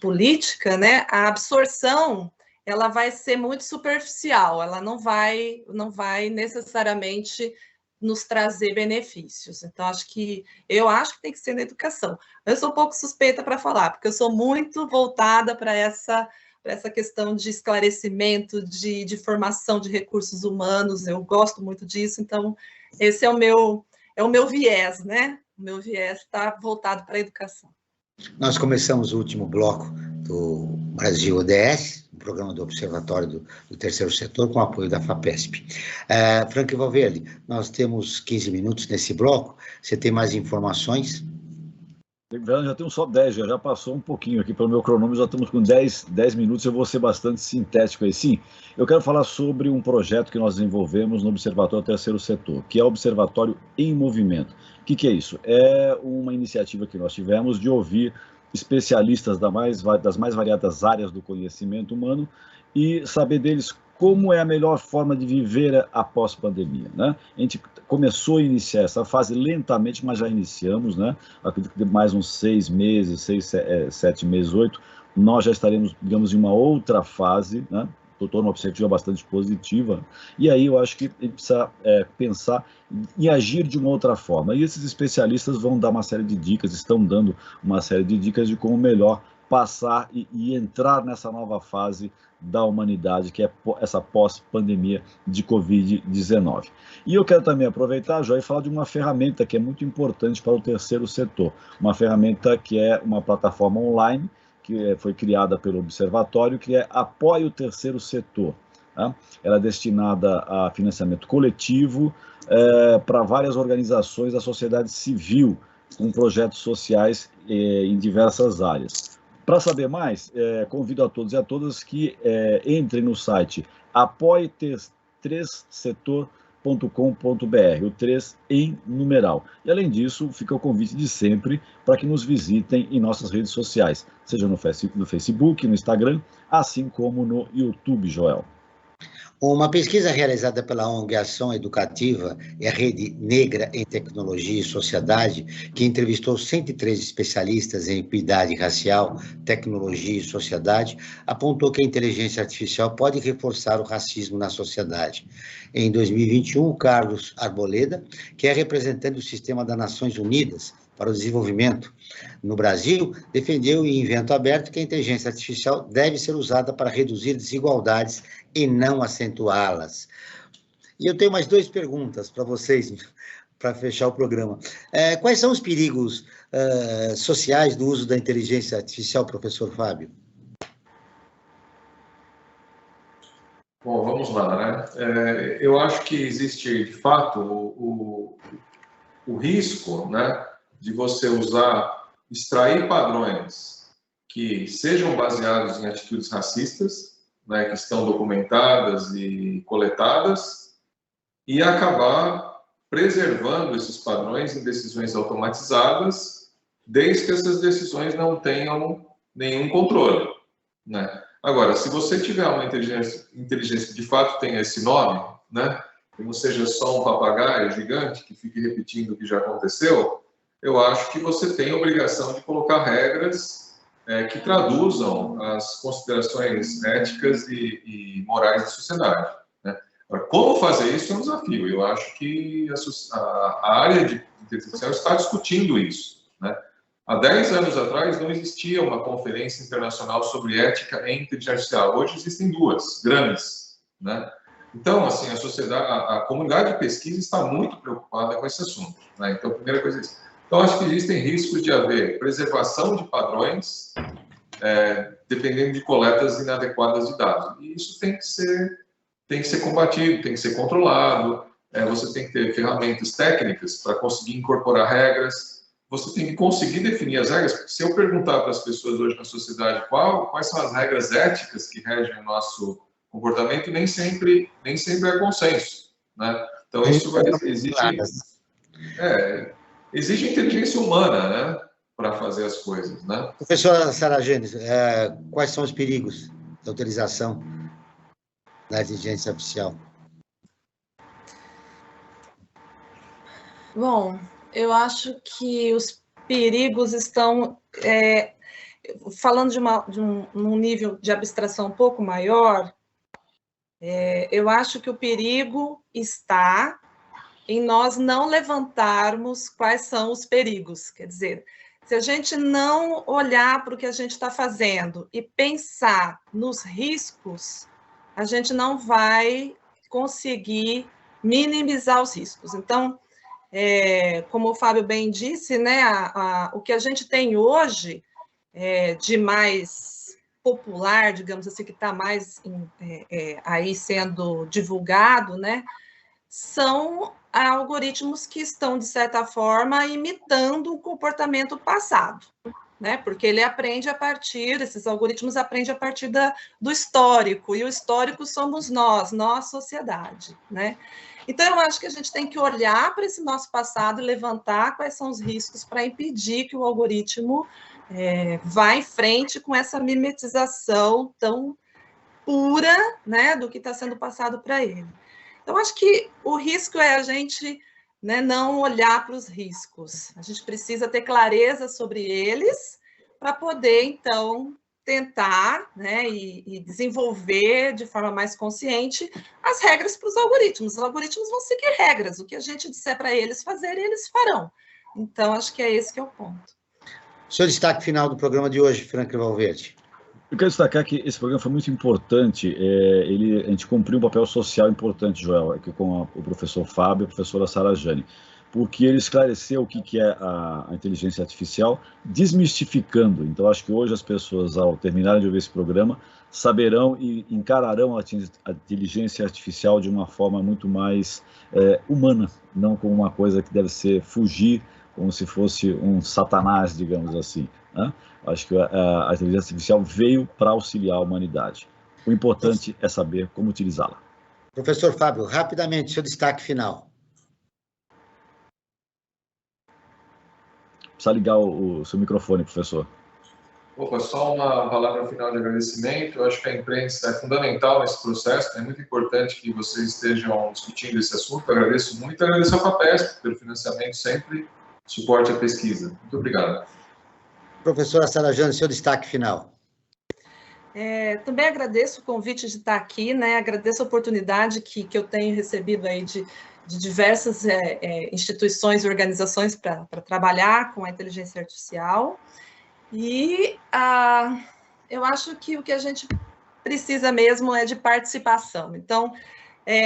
política, né, a absorção ela vai ser muito superficial, ela não vai necessariamente nos trazer benefícios. Então, eu acho que tem que ser na educação. Eu sou um pouco suspeita para falar, porque eu sou muito voltada para essa questão de esclarecimento, de formação de recursos humanos, eu gosto muito disso, então esse é o meu viés, né? O meu viés está voltado para a educação. Nós começamos o último bloco do Brasil ODS, o programa do Observatório do Terceiro Setor, com o apoio da FAPESP. Frank Valverde, nós temos 15 minutos nesse bloco, você tem mais informações? Já temos só 10, já passou um pouquinho aqui pelo meu cronômetro, já estamos com 10 minutos, eu vou ser bastante sintético aí. Sim, eu quero falar sobre um projeto que nós desenvolvemos no Observatório Terceiro Setor, que é o Observatório em Movimento. O que é isso? É uma iniciativa que nós tivemos de ouvir especialistas das mais variadas áreas do conhecimento humano e saber deles como é a melhor forma de viver após pandemia, né? A gente começou a iniciar essa fase lentamente, mas já iniciamos, né? Acredito que de mais uns 6 meses, 7 meses, 8, nós já estaremos, digamos, em uma outra fase, né? Estou numa perspectiva bastante positiva, e aí eu acho que a gente precisa pensar e agir de uma outra forma. E esses especialistas vão dar uma série de dicas, estão dando uma série de dicas de como melhor passar e entrar nessa nova fase da humanidade, que é essa pós-pandemia de Covid-19. E eu quero também aproveitar, João, e falar de uma ferramenta que é muito importante para o terceiro setor, uma ferramenta que é uma plataforma online, que foi criada pelo Observatório, que é Apoie o Terceiro Setor. Tá? Ela é destinada a financiamento coletivo para várias organizações da sociedade civil, com projetos sociais em diversas áreas. Para saber mais, convido a todos e a todas que entrem no site apoie3setor.com.br, o 3 em numeral. E, além disso, fica o convite de sempre para que nos visitem em nossas redes sociais, seja no Facebook, no Instagram, assim como no YouTube, Joel. Uma pesquisa realizada pela ONG Ação Educativa e a Rede Negra em Tecnologia e Sociedade, que entrevistou 103 especialistas em equidade racial, tecnologia e sociedade, apontou que a inteligência artificial pode reforçar o racismo na sociedade. Em 2021, o Carlos Arboleda, que é representante do Sistema das Nações Unidas para o Desenvolvimento no Brasil, defendeu em evento aberto que a inteligência artificial deve ser usada para reduzir desigualdades e não acentuá-las. E eu tenho mais 2 perguntas para vocês, para fechar o programa. Quais são os perigos sociais do uso da inteligência artificial, professor Fábio? Bom, vamos lá, né? Eu acho que existe, de fato, o risco, né, de você extrair padrões que sejam baseados em atitudes racistas, né, que estão documentadas e coletadas, e acabar preservando esses padrões em decisões automatizadas desde que essas decisões não tenham nenhum controle, né? Agora, se você tiver uma inteligência que de fato tenha esse nome, né, que não seja só um papagaio gigante que fique repetindo o que já aconteceu, eu acho que você tem a obrigação de colocar regras que traduzam as considerações éticas e morais da sociedade, né? Agora, como fazer isso é um desafio. Eu acho que a área de inteligência artificial está discutindo isso, né? Há 10 anos atrás não existia uma conferência internacional sobre ética em inteligência artificial. Hoje existem duas grandes, né? Então, assim, a sociedade, a comunidade de pesquisa está muito preocupada com esse assunto, né? Então, a primeira coisa é isso. Então, acho que existem riscos de haver preservação de padrões dependendo de coletas inadequadas de dados. E isso tem que ser combatido, tem que ser controlado. Você tem que ter ferramentas técnicas para conseguir incorporar regras. Você tem que conseguir definir as regras, porque se eu perguntar para as pessoas hoje na sociedade quais são as regras éticas que regem o nosso comportamento, nem sempre é consenso, né? Então, isso exige inteligência humana, né, para fazer as coisas, né? Professora Sarajane, quais são os perigos da utilização da inteligência artificial? Bom, eu acho que os perigos estão, falando de um nível de abstração um pouco maior, eu acho que o perigo está em nós não levantarmos quais são os perigos. Quer dizer, se a gente não olhar para o que a gente está fazendo e pensar nos riscos, a gente não vai conseguir minimizar os riscos. Então, como o Fábio bem disse, né, o que a gente tem hoje de mais popular, digamos assim, que está mais aí sendo divulgado, né, são algoritmos que estão, de certa forma, imitando o comportamento passado, né, porque esses algoritmos aprendem a partir do histórico, e o histórico somos nós, sociedade, né? Então, eu acho que a gente tem que olhar para esse nosso passado e levantar quais são os riscos para impedir que o algoritmo vá em frente com essa mimetização tão pura, né, do que está sendo passado para ele. Então, acho que o risco é a gente, né, não olhar para os riscos. A gente precisa ter clareza sobre eles para poder, então, tentar, né, e desenvolver de forma mais consciente as regras para os algoritmos. Os algoritmos vão seguir regras. O que a gente disser para eles fazerem, eles farão. Então, acho que é esse que é o ponto. Seu destaque final do programa de hoje, Franklin Valverde. Eu quero destacar que esse programa foi muito importante. A gente cumpriu um papel social importante, Joel, aqui com o professor Fábio e a professora Sarajane, porque ele esclareceu o que é a inteligência artificial, desmistificando. Então, acho que hoje as pessoas, ao terminarem de ouvir esse programa, saberão e encararão a inteligência artificial de uma forma muito mais humana, não como uma coisa que deve ser fugir, como se fosse um satanás, digamos assim, né? Acho que a inteligência artificial veio para auxiliar a humanidade. O importante é saber como utilizá-la. Professor Fábio, rapidamente, seu destaque final. Precisa ligar o seu microfone, professor. Opa, só uma palavra final de agradecimento. Eu acho que a imprensa é fundamental nesse processo. É muito importante que vocês estejam discutindo esse assunto. Eu agradeço muito. Eu agradeço ao FAPESP pelo financiamento sempre, suporte à pesquisa. Muito obrigado. Professora Sarajane, seu destaque final. Também agradeço o convite de estar aqui, né? Agradeço a oportunidade que eu tenho recebido aí de diversas instituições e organizações para trabalhar com a inteligência artificial. E eu acho que o que a gente precisa mesmo é de participação. Então,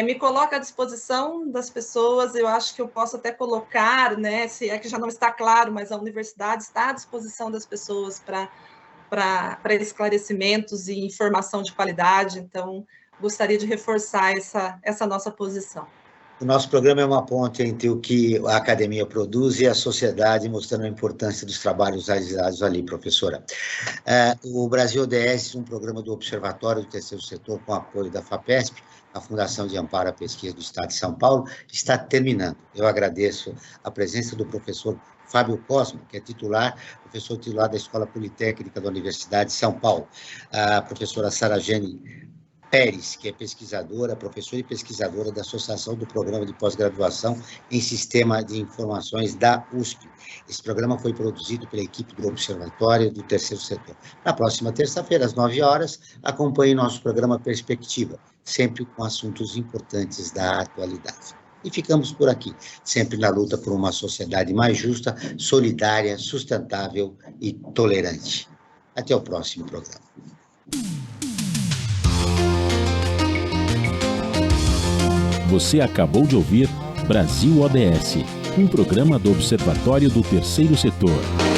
me coloco à disposição das pessoas. Eu acho que eu posso até colocar, né, se é que já não está claro, mas a universidade está à disposição das pessoas para esclarecimentos e informação de qualidade. Então, gostaria de reforçar essa nossa posição. O nosso programa é uma ponte entre o que a academia produz e a sociedade, mostrando a importância dos trabalhos realizados ali, professora. O Brasil ODS, um programa do Observatório do Terceiro Setor, com apoio da FAPESP, a Fundação de Amparo à Pesquisa do Estado de São Paulo, está terminando. Eu agradeço a presença do professor Fábio Cosmo, que é professor titular da Escola Politécnica da Universidade de São Paulo, a professora Sarajane Pérez, que é professora e pesquisadora da Associação do Programa de Pós-Graduação em Sistema de Informações da USP. Esse programa foi produzido pela equipe do Observatório do Terceiro Setor. Na próxima terça-feira, às 9 horas, acompanhe nosso programa Perspectiva, sempre com assuntos importantes da atualidade. E ficamos por aqui, sempre na luta por uma sociedade mais justa, solidária, sustentável e tolerante. Até o próximo programa. Você acabou de ouvir Brasil ODS, um programa do Observatório do Terceiro Setor.